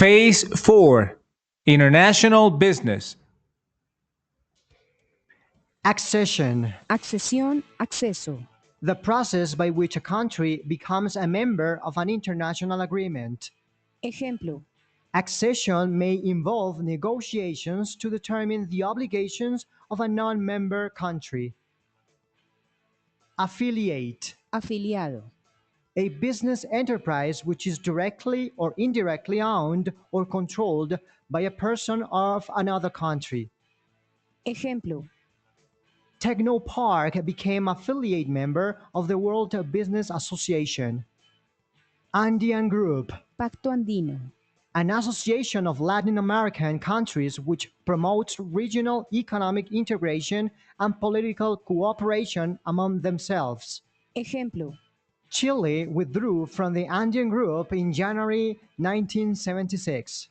Phase 4. International Business. Accession, Accesión, acceso. the process by which a country becomes a member of an international agreement. Ejemplo, Accession may involve negotiations to determine the obligations of a non-member country. Affiliate, afiliado. a business enterprise which is directly or indirectly owned or controlled by a person of another country. Ejemplo, Technopark became affiliate member of the World Business Association. Andean Group, Pacto Andino. an association of Latin American countries which promotes regional economic integration and political cooperation among themselves. Ejemplo, Chile withdrew from the Andean Group in January 1976.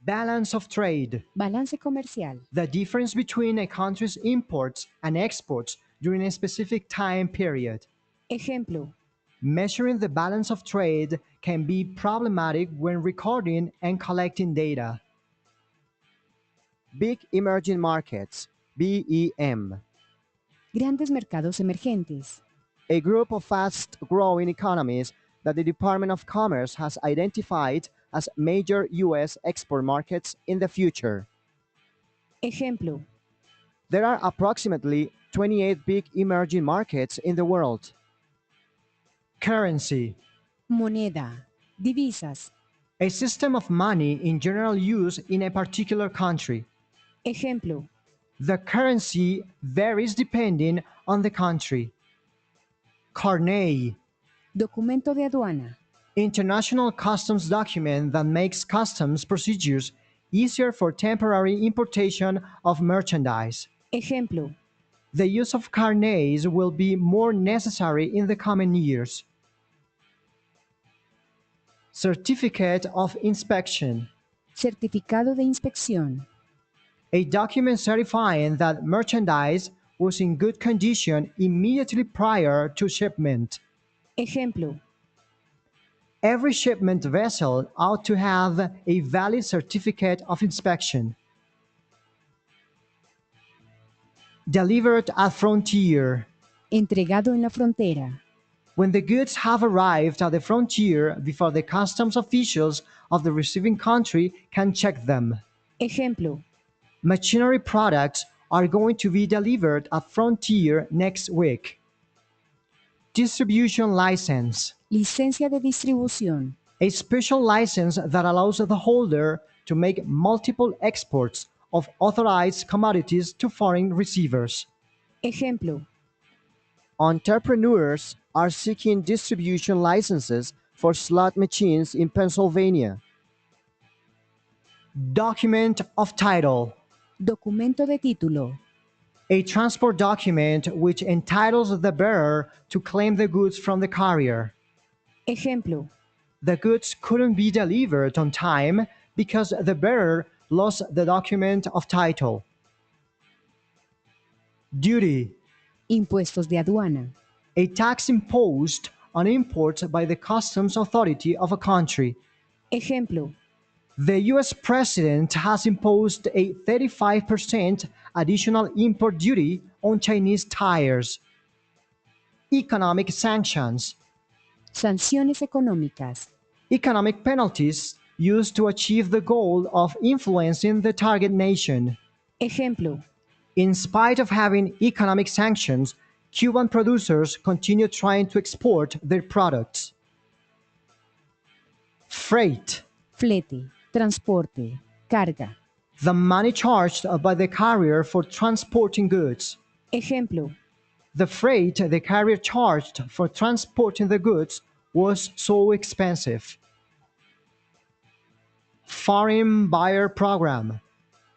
Balance of trade, balance comercial. the difference between a country's imports and exports during a specific time period. Ejemplo, Measuring the balance of trade can be problematic when recording and collecting data. Big Emerging Markets, BEM, grandes mercados emergentes. a group of fast-growing economies that the Department of Commerce has identified as major U.S. export markets in the future. Ejemplo, There are approximately 28 big emerging markets in the world. Currency, moneda, divisas. a system of money in general use in a particular country. Ejemplo, The currency varies depending on the country. Carnet, documento de aduana. international customs document that makes customs procedures easier for temporary importation of merchandise. Ejemplo, The use of carnets will be more necessary in the coming years. Certificate of inspection, certificado de inspección. a document certifying that merchandise was in good condition immediately prior to shipment. Ejemplo, Every shipment vessel ought to have a valid certificate of inspection. Delivered at frontier, entregado en la frontera. when the goods have arrived at the frontier before the customs officials of the receiving country can check them. Ejemplo, Machinery products are going to be delivered at frontier next week. Distribution license, licencia de distribución. a special license that allows the holder to make multiple exports of authorized commodities to foreign receivers. Ejemplo, Entrepreneurs are seeking distribution licenses for slot machines in Pennsylvania. Document of title, documento de título. a transport document which entitles the bearer to claim the goods from the carrier. Ejemplo, The goods couldn't be delivered on time because the bearer lost the document of title. Duty, impuestos de aduana. a tax imposed on imports by the customs authority of a country. Ejemplo, The US president has imposed a 35% additional import duty on Chinese tires. Economic sanctions, sanciones económicas. economic penalties used to achieve the goal of influencing the target nation. Ejemplo, In spite of having economic sanctions, Cuban producers continue trying to export their products. Freight, flete, transporte, carga. the money charged by the carrier for transporting goods. Ejemplo, The freight the carrier charged for transporting the goods was so expensive. Foreign Buyer Program,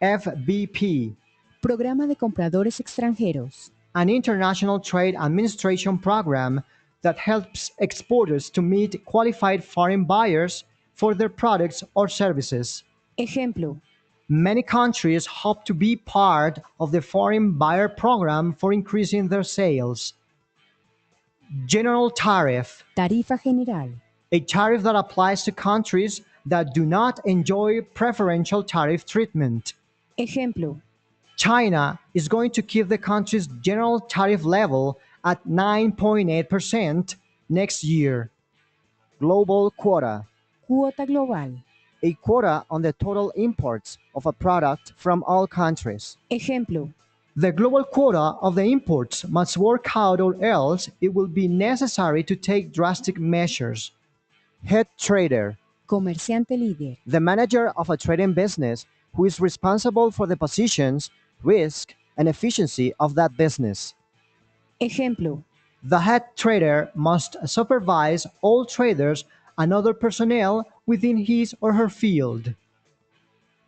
FBP, programa de compradores extranjeros. an international trade administration program that helps exporters to meet qualified foreign buyers for their products or services. Ejemplo, Many countries hope to be part of the foreign buyer program for increasing their sales. General tariff, tarifa general. a tariff that applies to countries that do not enjoy preferential tariff treatment. Ejemplo, China is going to keep the country's general tariff level at 9.8% next year. Global quota. cuota global. A quota on the total imports of a product from all countries. Ejemplo, The global quota of the imports must work out or else it will be necessary to take drastic measures. Head trader. comerciante líder. The manager of a trading business who is responsible for the positions, risk, and efficiency of that business. Ejemplo, The head trader must supervise all traders and other personnel within his or her field.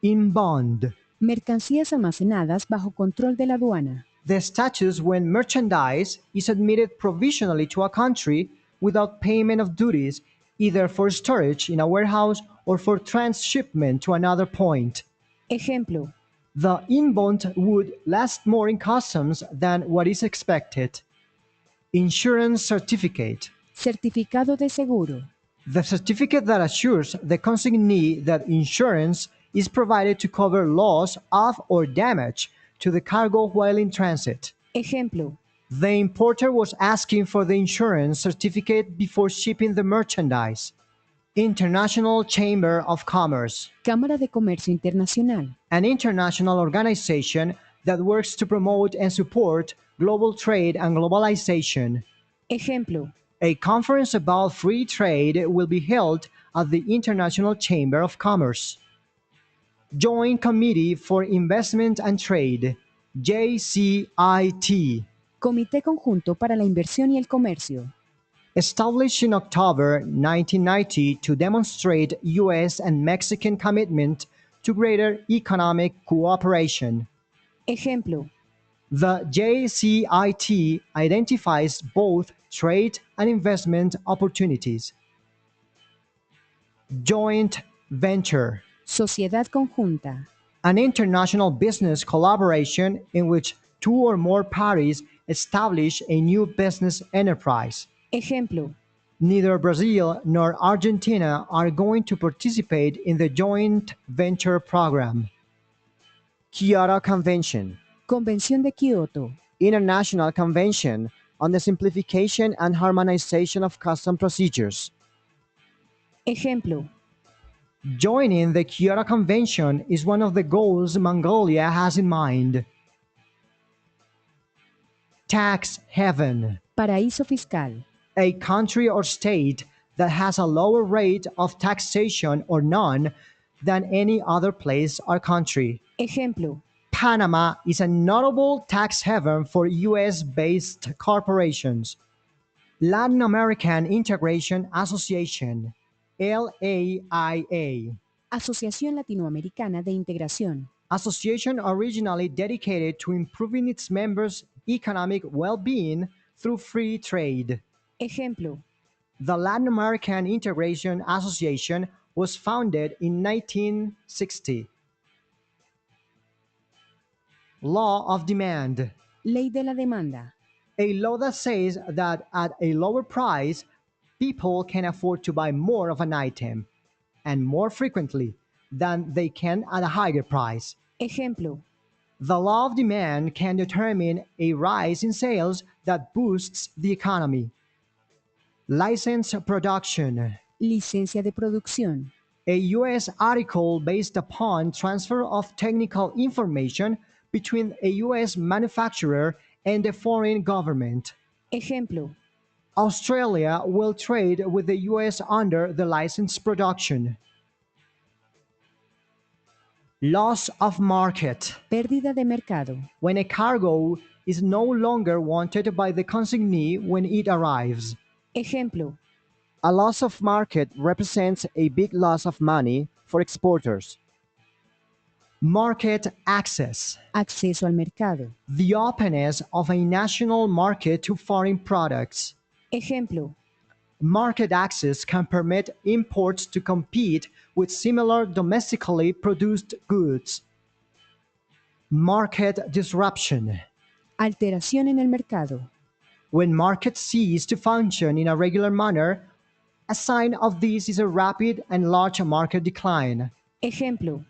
In bond. mercancías almacenadas bajo control de la aduana. The status when merchandise is admitted provisionally to a country without payment of duties, either for storage in a warehouse or for transshipment to another point. Ejemplo, The inbound would last more in customs than what is expected. Insurance certificate. certificado de seguro. The certificate that assures the consignee that insurance is provided to cover loss of or damage to the cargo while in transit. Ejemplo, The importer was asking for the insurance certificate before shipping the merchandise. International Chamber of Commerce, Cámara de Comercio Internacional. an international organization that works to promote and support global trade and globalization. Ejemplo, A conference about free trade will be held at the International Chamber of Commerce. Joint Committee for Investment and Trade, JCIT, Comité Conjunto para la Inversión y el Comercio. established in October 1990 to demonstrate U.S. and Mexican commitment to greater economic cooperation. Ejemplo, The JCIT identifies both trade and investment opportunities. Joint venture, sociedad conjunta. an international business collaboration in which two or more parties establish a new business enterprise. Ejemplo, Neither Brazil nor Argentina are going to participate in the joint venture program. Kyoto Convention, Convención de Kioto. International Convention on the Simplification and Harmonization of Custom Procedures. Ejemplo, Joining the Kyoto Convention is one of the goals Mongolia has in mind. Tax haven, paraíso fiscal. a country or state that has a lower rate of taxation or none than any other place or country. Ejemplo, Panama is a notable tax haven for US-based corporations. Latin American Integration Association, LAIA, Asociación Latinoamericana de Integración. association originally dedicated to improving its members' economic well-being through free trade. Ejemplo, The Latin American Integration Association was founded in 1960. Law of demand, ley de la demanda. a law that says that at a lower price, people can afford to buy more of an item, and more frequently than they can at a higher price. Ejemplo, The law of demand can determine a rise in sales that boosts the economy. License production, licencia de producción. a U.S. article based upon transfer of technical information between a U.S. manufacturer and the foreign government. Ejemplo, Australia will trade with the U.S. under the license production. Loss of market, pérdida de mercado. when a cargo is no longer wanted by the consignee when it arrives. Ejemplo, A loss of market represents a big loss of money for exporters. Market access, acceso al mercado. the openness of a national market to foreign products. Ejemplo, Market access can permit imports to compete with similar domestically produced goods. Market disruption, alteración en el mercado. when markets cease to function in a regular manner A sign of this is a rapid and large market decline. Ejemplo,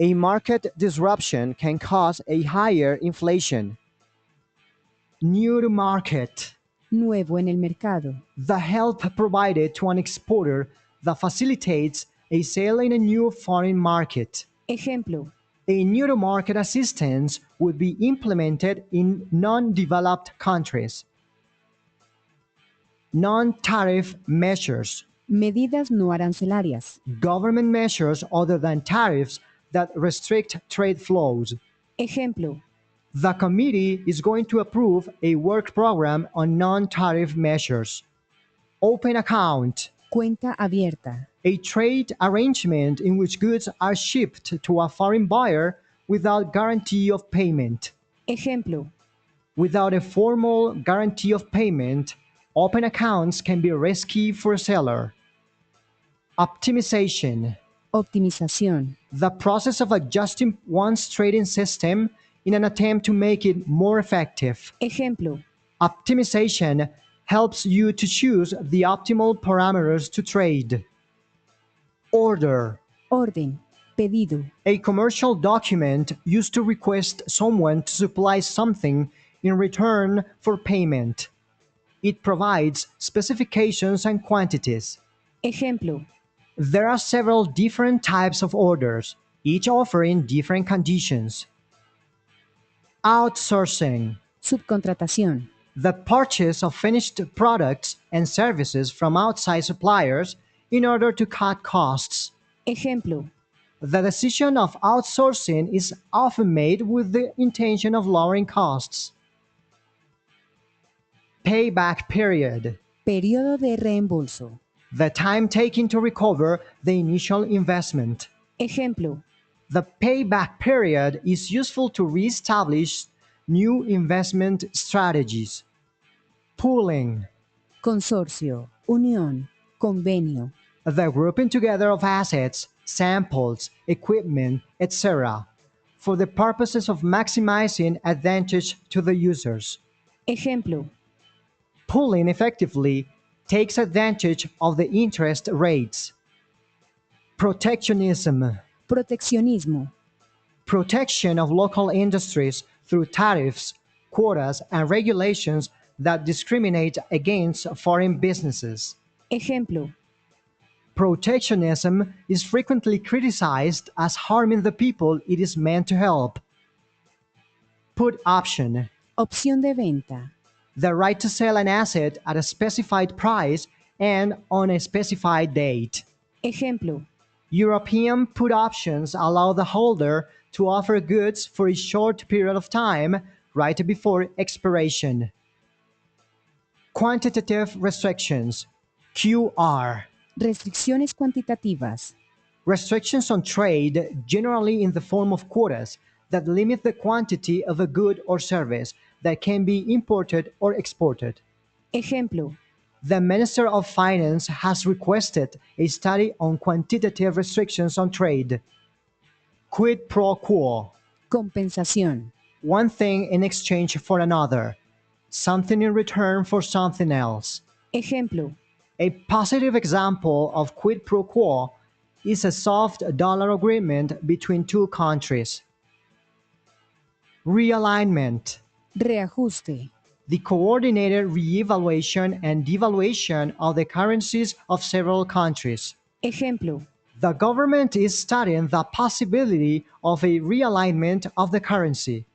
A market disruption can cause a higher inflation. New to market. nuevo en el mercado. The help provided to an exporter that facilitates a sale in a new foreign market. Ejemplo, A new to market assistance would be implemented in non-developed countries. Non-tariff measures. medidas no arancelarias. Government measures other than tariffs that restrict trade flows. Ejemplo, The committee is going to approve a work program on non-tariff measures. Open account. cuenta abierta. A trade arrangement in which goods are shipped to a foreign buyer without guarantee of payment. Ejemplo, Without a formal guarantee of payment, open accounts can be risky for a seller. Optimization. optimización. The process of adjusting one's trading system in an attempt to make it more effective. Ejemplo, Optimization helps you to choose the optimal parameters to trade. Order. orden, pedido. A commercial document used to request someone to supply something in return for payment. It provides specifications and quantities. Ejemplo, There are several different types of orders, each offering different conditions. Outsourcing. subcontratación. The purchase of finished products and services from outside suppliers in order to cut costs. Ejemplo, The decision of outsourcing is often made with the intention of lowering costs. Payback period. periodo de reembolso. The time taken to recover the initial investment. Ejemplo, The payback period is useful to reestablish new investment strategies. Pooling. consorcio, unión, convenio. The grouping together of assets, samples, equipment, etc., for the purposes of maximizing advantage to the users. Ejemplo, Pooling effectively takes advantage of the interest rates. Protectionism. proteccionismo. Protection of local industries through tariffs, quotas, and regulations that discriminate against foreign businesses. Ejemplo, Protectionism is frequently criticized as harming the people it is meant to help. Put option. opción de venta. The right to sell an asset at a specified price and on a specified date. Ejemplo, European put options allow the holder to offer goods for a short period of time right before expiration. Quantitative restrictions. QR. restricciones cuantitativas. Restrictions on trade, generally in the form of quotas, that limit the quantity of a good or service that can be imported or exported. Ejemplo, The Minister of Finance has requested a study on quantitative restrictions on trade. Quid pro quo. compensación. One thing in exchange for another. Something in return for something else. Ejemplo, A positive example of quid pro quo is a soft dollar agreement between two countries. Realignment. reajuste. The coordinated re-evaluation and devaluation of the currencies of several countries. Ejemplo, The government is studying the possibility of a realignment of the currency.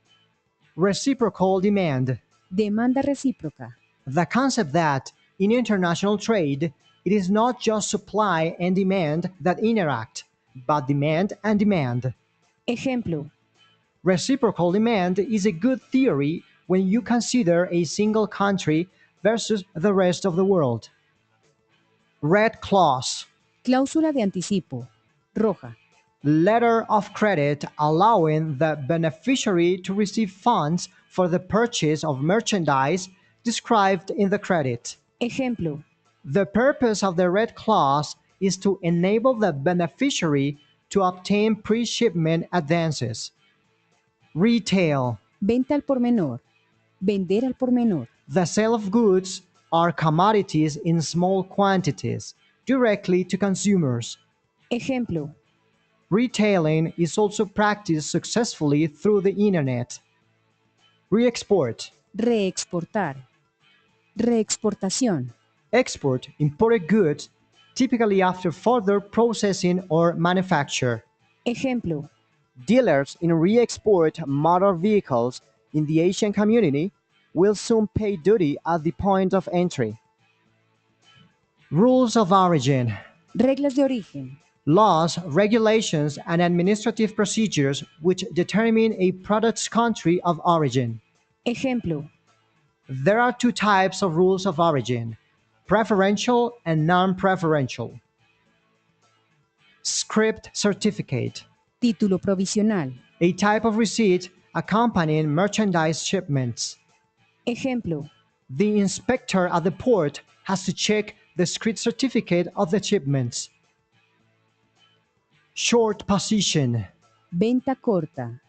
Reciprocal demand. demanda recíproca. The concept that, in international trade, it is not just supply and demand that interact, but demand and demand. Ejemplo, Reciprocal demand is a good theory when you consider a single country versus the rest of the world. Red clause. cláusula de anticipo. Roja. Letter of credit allowing the beneficiary to receive funds for the purchase of merchandise described in the credit. Ejemplo, The purpose of the red clause is to enable the beneficiary to obtain pre-shipment advances. Retail. venta al por menor. Vender al por menor. The sale of goods or commodities in small quantities. directly to consumers. Ejemplo, Retailing is also practiced successfully through the internet. Re-export. reexportar. Reexportación. Export imported goods, typically after further processing or manufacture. Ejemplo, Dealers in re-export motor vehicles in the Asian community will soon pay duty at the point of entry. Rules of origin. reglas de origen. Laws, regulations, and administrative procedures which determine a product's country of origin. Ejemplo, There are two types of rules of origin: preferential and non-preferential. Script certificate. título provisional. A type of receipt accompanying merchandise shipments. Ejemplo, The inspector at the port has to check the script certificate of the shipments. Short position. venta corta.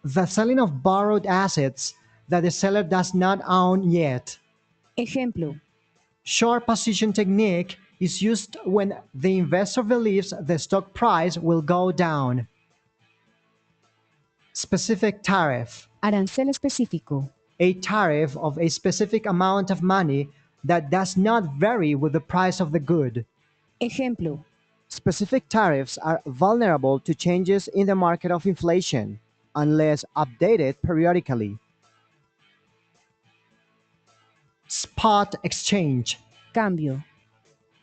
The selling of borrowed assets that the seller does not own yet. Ejemplo, Short position technique is used when the investor believes the stock price will go down. Specific tariff. arancel específico. A tariff of a specific amount of money that does not vary with the price of the good. Ejemplo, Specific tariffs are vulnerable to changes in the market of inflation unless updated periodically. Spot exchange. cambio.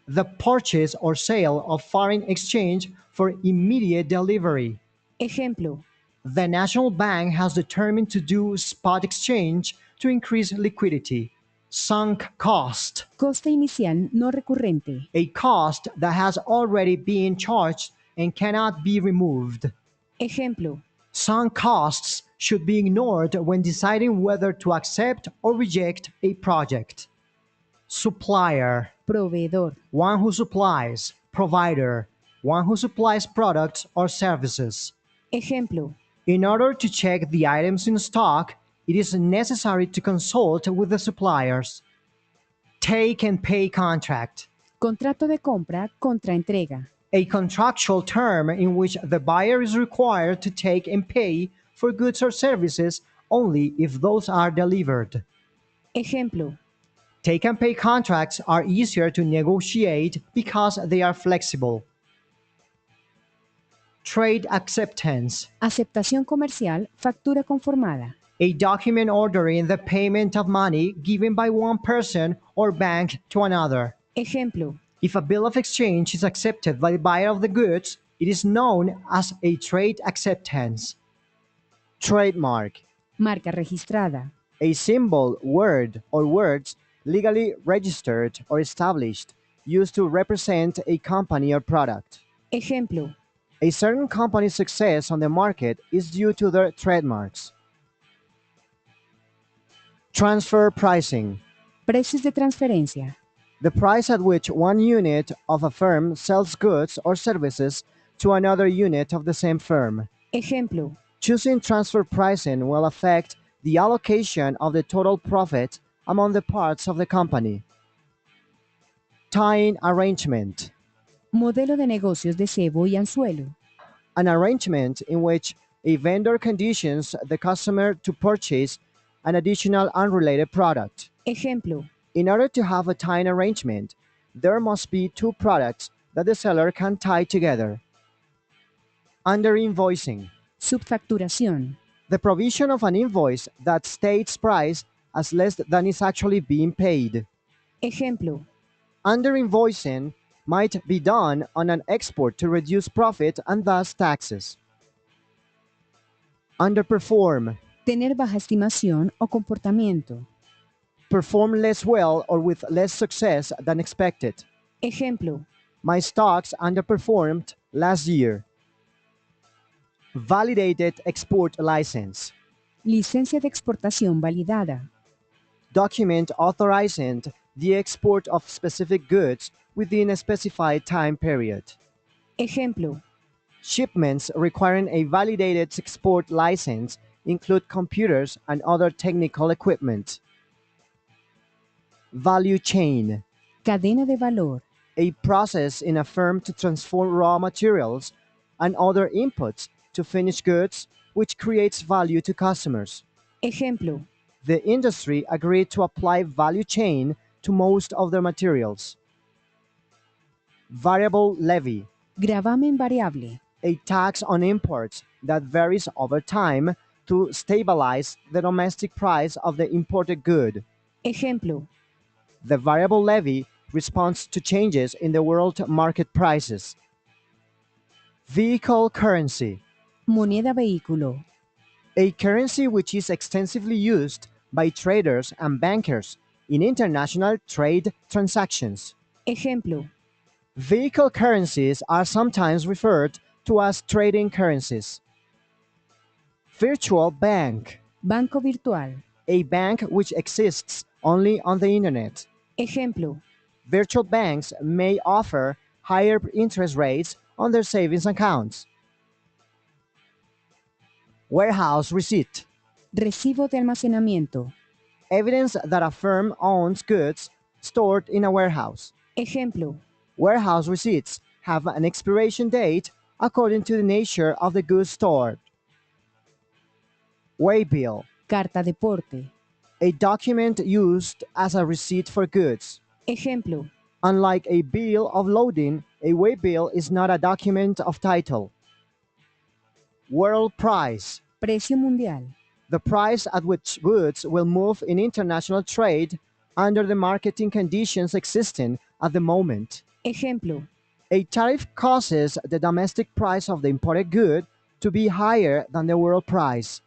The purchase or sale of foreign exchange for immediate delivery. Ejemplo, The National Bank has determined to do spot exchange to increase liquidity. Sunk cost. coste inicial no recurrente. A cost that has already been charged and cannot be removed. Ejemplo, Sunk costs should be ignored when deciding whether to accept or reject a project. Supplier. proveedor. One who supplies. Provider. One who supplies products or services. Ejemplo, In order to check the items in stock, it is necessary to consult with the suppliers. Take and pay contract. contrato de compra contra entrega. A contractual term in which the buyer is required to take and pay for goods or services only if those are delivered. Ejemplo, Take and pay contracts are easier to negotiate because they are flexible. Trade acceptance. aceptación comercial, factura conformada. A document ordering the payment of money given by one person or bank to another. Ejemplo, If a bill of exchange is accepted by the buyer of the goods, it is known as a trade acceptance. Trademark. marca registrada. A symbol, word, or words legally registered or established used to represent a company or product. Ejemplo, A certain company's success on the market is due to their trademarks. Transfer pricing. precios de transferencia. The price at which one unit of a firm sells goods or services to another unit of the same firm. Ejemplo, Choosing transfer pricing will affect the allocation of the total profit among the parts of the company. Tying arrangement. modelo de negocios de cebo y anzuelo. An arrangement in which a vendor conditions the customer to purchase an additional unrelated product. Ejemplo, In order to have a tying arrangement, there must be two products that the seller can tie together. Under invoicing. subfacturación. The provision of an invoice that states price as less than is actually being paid. Ejemplo, Under invoicing might be done on an export to reduce profit and thus taxes. Underperform. tener baja estimación o comportamiento. Perform less well or with less success than expected. Ejemplo, My stocks underperformed last year. Validated export license. licencia de exportación validada. Document authorizing the export of specific goods within a specified time period. Ejemplo, Shipments requiring a validated export license include computers and other technical equipment. Value chain. cadena de valor. A process in a firm to transform raw materials and other inputs to finished goods, which creates value to customers. Ejemplo, The industry agreed to apply value chain to most of their materials. Variable levy, gravamen variable, a tax on imports that varies over time to stabilize the domestic price of the imported good. ejemplo, The variable levy responds to changes in the world market prices. Vehicle currency, moneda vehículo, a currency which is extensively used by traders and bankers in international trade transactions. ejemplo, Vehicle currencies are sometimes referred to as trading currencies. Virtual bank, banco virtual, a bank which exists only on the internet. ejemplo, Virtual banks may offer higher interest rates on their savings accounts. Warehouse receipt, recibo de almacenamiento, evidence that a firm owns goods stored in a warehouse. ejemplo, Warehouse receipts have an expiration date according to the nature of the goods stored. Waybill, carta de porte, a document used as a receipt for goods. ejemplo, Unlike a bill of loading, a waybill is not a document of title. World price, precio mundial, the price at which goods will move in international trade under the marketing conditions existing at the moment. ejemplo, A tariff causes the domestic price of the imported good to be higher than the world price.